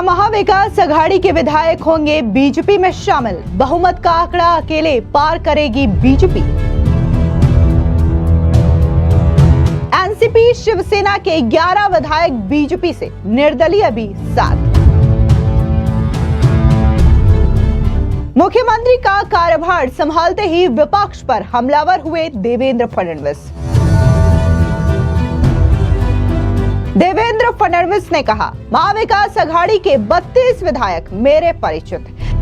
क्या महाविकास अघाड़ी के विधायक होंगे बीजेपी में शामिल? बहुमत का आंकड़ा अकेले पार करेगी बीजेपी। एनसीपी शिवसेना के 11 विधायक बीजेपी से, निर्दलीय भी 7। मुख्यमंत्री का कार्यभार संभालते ही विपक्ष पर हमलावर हुए देवेंद्र फडणवीस। देवेंद्र फडणवीस ने कहा, महाविकास अघाड़ी के 32 विधायक मेरे परिचित हैं।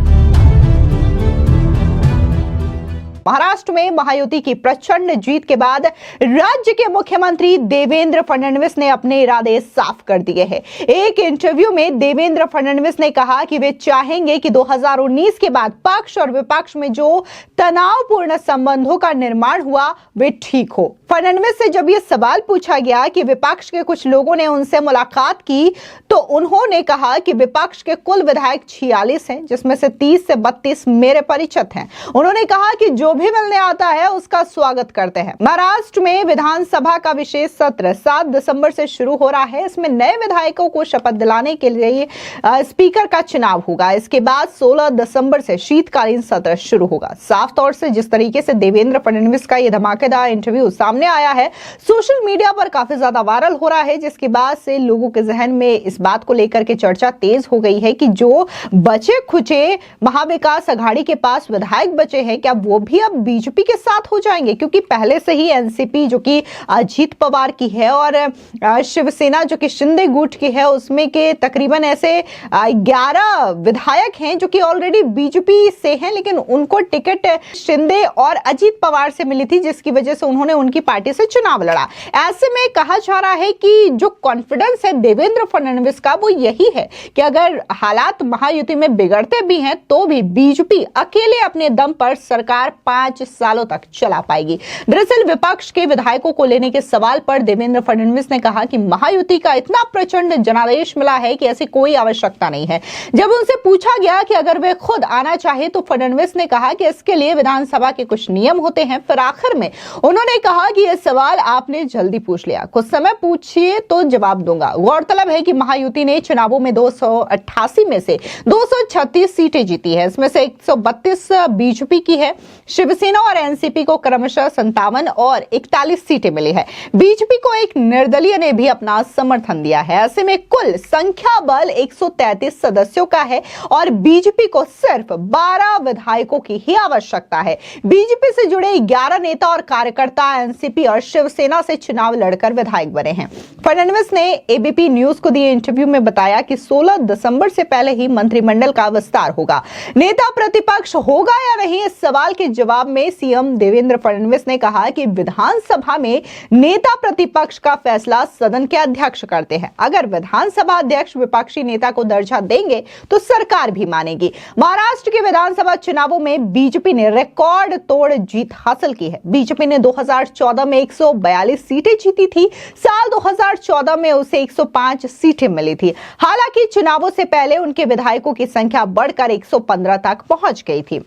महाराष्ट्र में महायुति की प्रचंड जीत के बाद राज्य के मुख्यमंत्री देवेंद्र फडणवीस ने अपने इरादे साफ कर दिए हैं। एक इंटरव्यू में देवेंद्र फडणवीस ने कहा कि वे चाहेंगे कि 2019 के बाद पक्ष और विपक्ष में जो तनावपूर्ण संबंधों का निर्माण हुआ वे ठीक हो। फडणवीस से जब यह सवाल पूछा गया कि विपक्ष के कुछ लोगों ने उनसे मुलाकात की, तो उन्होंने कहा कि विपक्ष के कुल विधायक 46 हैं, जिसमें से 30 से 32 मेरे परिचित हैं। उन्होंने कहा कि जो भी मिलने आता है उसका स्वागत करते हैं। महाराष्ट्र में विधानसभा का विशेष सत्र 7 दिसंबर से शुरू हो रहा है। इसमें नए विधायकों को शपथ दिलाने के लिए स्पीकर का चुनाव होगा। इसके बाद 16 दिसंबर से शीतकालीन सत्र शुरू होगा। साफ तौर से जिस तरीके से देवेंद्र फडणवीस का यह धमाकेदार इंटरव्यू सामने आया है, सोशल मीडिया पर काफी ज्यादा वायरल हो रहा है, जिसके बाद से लोगों के जहन में इस बात को लेकर के चर्चा तेज हो गई है कि जो बचे खुचे महाविकास अघाड़ी के पास विधायक बचे हैं, क्या वो भी अब बीजेपी के साथ हो जाएंगे? क्योंकि पहले से ही एनसीपी जो कि अजीत पवार की है और शिवसेना जो कि शिंदे गुट की है, उसमें के तकरीबन ऐसे 11 विधायक हैं जो कि ऑलरेडी बीजेपी से हैं, लेकिन उनको टिकट शिंदे और अजीत पवार से मिली थी, जिसकी वजह से उन्होंने उनकी पार्टी से चुनाव लड़ा। ऐसे में कहा जा रहा है कि जो कॉन्फिडेंस है देवेंद्र फडणवीस का वो यही है कि अगर हालात महायुति में बिगड़ते भी हैं तो भी बीजेपी अकेले अपने दम पर सरकार 5 सालों तक चला पाएगी। दरअसल विपक्ष के विधायकों को लेने के सवाल पर देवेंद्र फडणवीस ने कहा कि महायुति का इतना प्रचंड जनादेश मिला है कि ऐसी कोई आवश्यकता नहीं है। जब उनसे पूछा गया कि अगर वे खुद आना चाहे तो फडणवीस ने कहा कि इसके लिए विधानसभा के कुछ नियम होते हैं। फिर आखिर में उन्होंने कहा कि यह सवाल आपने जल्दी पूछ लिया, कुछ समय पूछिए तो जवाब दूंगा। गौरतलब है कि महायुति ने चुनावों में 288 में से 236 सीटें जीती है। इसमें से 132 बीजेपी की है। शिवसेना और एनसीपी को क्रमशः 57 और 41 सीटें मिली है। बीजेपी को एक निर्दलीय ने भी अपना समर्थन दिया है। ऐसे में कुल संख्या बल 133 सदस्यों का है और बीजेपी को सिर्फ 12 विधायकों की ही आवश्यकता है। बीजेपी से जुड़े 11 नेता और कार्यकर्ता एनसीपी और शिवसेना से चुनाव लड़कर विधायक बने हैं। फडणवीस ने एबीपी न्यूज को दिए इंटरव्यू में बताया कि 16 दिसंबर से पहले ही मंत्रिमंडल का विस्तार होगा। नेता प्रतिपक्ष होगा या नहीं, इस सवाल के जवाब में सीएम देवेंद्र फडणवीस ने कहा कि विधानसभा में नेता प्रतिपक्ष का फैसला सदन के अध्यक्ष करते हैं। अगर विधानसभा अध्यक्ष विपक्षी नेता को दर्जा देंगे तो सरकार भी मानेगी। महाराष्ट्र के विधानसभा चुनावों में बीजेपी ने रिकॉर्ड तोड़ जीत हासिल की है। बीजेपी ने 2014 में 142 सीटें जीती थी। साल 2014 में उसे 105 सीटें मिली थी। हालांकि चुनावों से पहले उनके विधायकों की संख्या बढ़कर 115 तक पहुंच गई थी।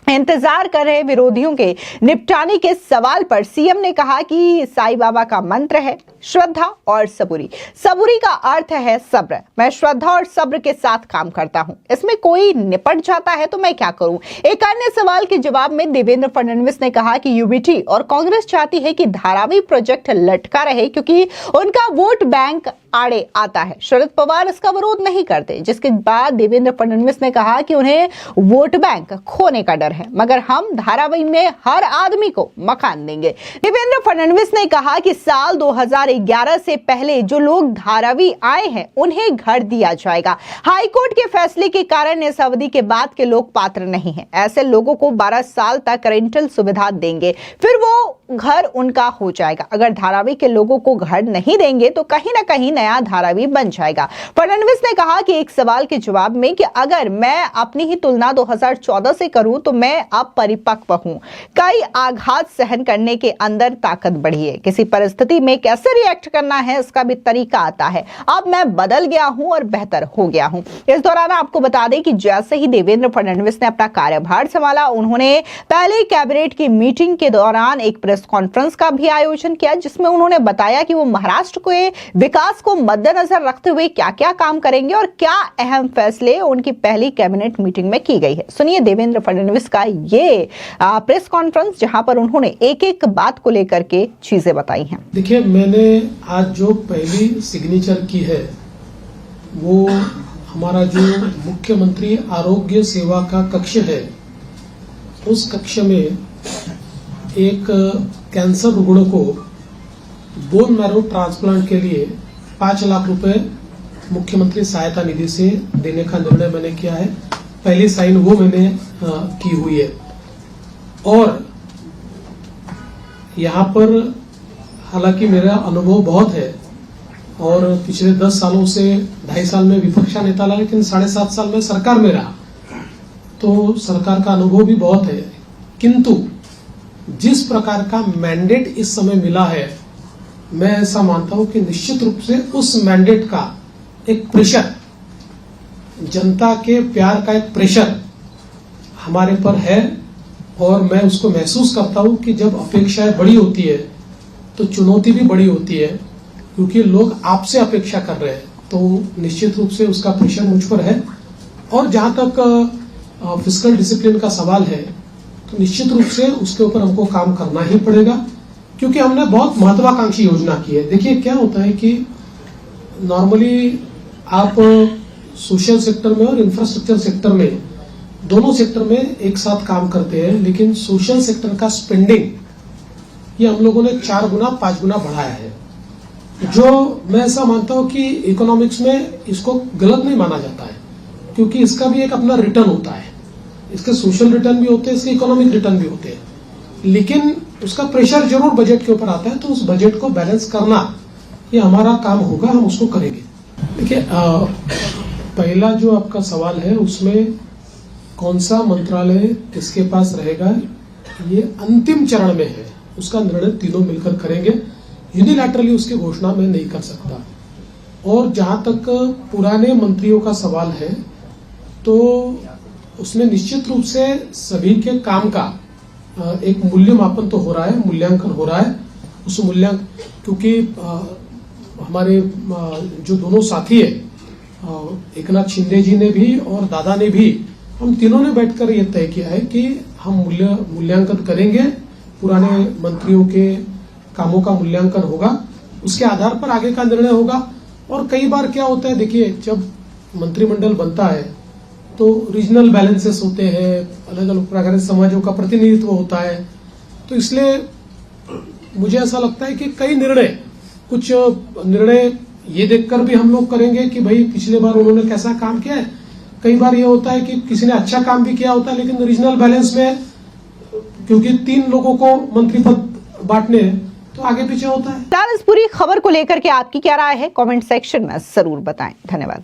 इंतजार कर रहे विरोधियों के निपटाने के सवाल पर सीएम ने कहा कि साईं बाबा का मंत्र है श्रद्धा और सबूरी। सबूरी का अर्थ है सब्र। मैं श्रद्धा और सब्र के साथ काम करता हूं। इसमें कोई निपट जाता है तो मैं क्या करूं? एक अन्य सवाल के जवाब में देवेंद्र फडणवीस ने कहा कि यूबीटी और कांग्रेस चाहती है कि धारावी प्रोजेक्ट लटका रहे, क्योंकि उनका वोट बैंक आड़े आता है। शरद पवार इसका विरोध नहीं करते, जिसके बाद देवेंद्र फडणवीस ने कहा कि उन्हें वोट बैंक खोने का डर है, मगर हम धारावी में हर आदमी को मकान देंगे। देवेंद्र फडणवीस ने कहा कि साल 2011 से पहले जो लोग धारावी आए हैं उन्हें घर दिया जाएगा। हाईकोर्ट के फैसले के कारण इस अवधि के बाद के लोग पात्र नहीं हैं। ऐसे लोगों को 12 साल तक रेंटल सुविधा देंगे, फिर वो घर उनका हो जाएगा। अगर धारावी के लोगों को घर नहीं देंगे तो कहीं ना कहीं नया धारावी बन जाएगा। फडणवीस ने कहा कि एक सवाल के जवाब में कि अगर मैं अपनी ही तुलना 2014 से करूं तो मैं मैं अब परिपक्व हूं। कई आघात सहन करने के अंदर ताकत बढ़ी है। किसी परिस्थिति में कैसे रिएक्ट करना है इसका भी तरीका आता है। अब मैं बदल गया हूं और बेहतर हो गया हूं। इस दौरान आपको बता दें कि जैसे ही देवेंद्र फडणवीस ने अपना कार्यभार संभाला, उन्होंने पहले कैबिनेट की मीटिंग के दौरान एक प्रेस कॉन्फ्रेंस का भी आयोजन किया, जिसमें उन्होंने बताया कि वो महाराष्ट्र के विकास को मद्देनजर रखते हुए क्या क्या काम करेंगे और क्या अहम फैसले उनकी पहली कैबिनेट मीटिंग में की गई है। सुनिए देवेंद्र फडणवीस का ये प्रेस कॉन्फ्रेंस, जहां पर उन्होंने एक एक बात को लेकर के चीजें बताई हैं। देखिए, मैंने आज जो पहली सिग्नेचर की है वो हमारा जो मुख्यमंत्री आरोग्य सेवा का कक्ष है, उस कक्ष में एक कैंसर रुग्ण को बोन मैरो ट्रांसप्लांट के लिए 5 लाख रुपए मुख्यमंत्री सहायता निधि से देने का निर्णय मैंने किया है। पहली साइन वो मैंने की हुई है। और यहाँ पर हालांकि मेरा अनुभव बहुत है और पिछले 10 सालों से 2.5 साल में विपक्ष का नेता रहा, लेकिन 7.5 साल में सरकार में रहा, तो सरकार का अनुभव भी बहुत है। किंतु जिस प्रकार का मैंडेट इस समय मिला है, मैं ऐसा मानता हूं कि निश्चित रूप से उस मैंडेट का एक प्रेशर, जनता के प्यार का एक प्रेशर हमारे पर है और मैं उसको महसूस करता हूं कि जब अपेक्षाएं बड़ी होती है तो चुनौती भी बड़ी होती है, क्योंकि लोग आपसे अपेक्षा कर रहे हैं, तो निश्चित रूप से उसका प्रेशर मुझ पर है। और जहां तक फिस्कल डिसिप्लिन का सवाल है, तो निश्चित रूप से उसके ऊपर हमको काम करना ही पड़ेगा, क्योंकि हमने बहुत महत्वाकांक्षी योजना की है। देखिए, क्या होता है कि नॉर्मली आप सोशल सेक्टर में और इंफ्रास्ट्रक्चर सेक्टर में, दोनों सेक्टर में एक साथ काम करते हैं, लेकिन सोशल सेक्टर का स्पेंडिंग ये हम लोगों ने 4 गुना 5 गुना बढ़ाया है, जो मैं ऐसा मानता हूं कि इकोनॉमिक्स में इसको गलत नहीं माना जाता है, क्योंकि इसका भी एक अपना रिटर्न होता है। इसके सोशल रिटर्न भी होते हैं, इसके इकोनॉमिक रिटर्न भी होते हैं, लेकिन उसका प्रेशर जरूर बजट के ऊपर आता है। तो उस बजट को बैलेंस करना ये हमारा काम होगा, हम उसको करेंगे। देखिए, पहला जो आपका सवाल है उसमें कौन सा मंत्रालय किसके पास रहेगा, ये अंतिम चरण में है, उसका निर्णय तीनों मिलकर करेंगे। यूनिलैटरली उसकी घोषणा मैं नहीं कर सकता। और जहां तक पुराने मंत्रियों का सवाल है, तो उसमें निश्चित रूप से सभी के काम का एक मूल्यमापन तो हो रहा है, मूल्यांकन हो रहा है। उस मूल्यांकन, क्योंकि हमारे जो दोनों साथी है, एकनाथ शिंदे जी ने भी और दादा ने भी, हम तीनों ने बैठकर ये तय किया है कि हम मूल्यांकन करेंगे, पुराने मंत्रियों के कामों का मूल्यांकन होगा, उसके आधार पर आगे का निर्णय होगा। और कई बार क्या होता है, देखिए, जब मंत्रिमंडल बनता है तो रीजनल बैलेंसेस होते हैं, अलग अलग प्रकार के समाजों का प्रतिनिधित्व होता है, तो इसलिए मुझे ऐसा लगता है कि कुछ निर्णय ये देखकर भी हम लोग करेंगे कि भाई पिछले बार उन्होंने कैसा काम किया है। कई बार ये होता है कि किसी ने अच्छा काम भी किया होता है, लेकिन रीजनल बैलेंस में क्योंकि 3 लोगों को मंत्री पद बांटने हैं, तो आगे पीछे होता है। इस पूरी खबर को लेकर के आपकी क्या राय है, कमेंट सेक्शन में जरूर बताएं। धन्यवाद।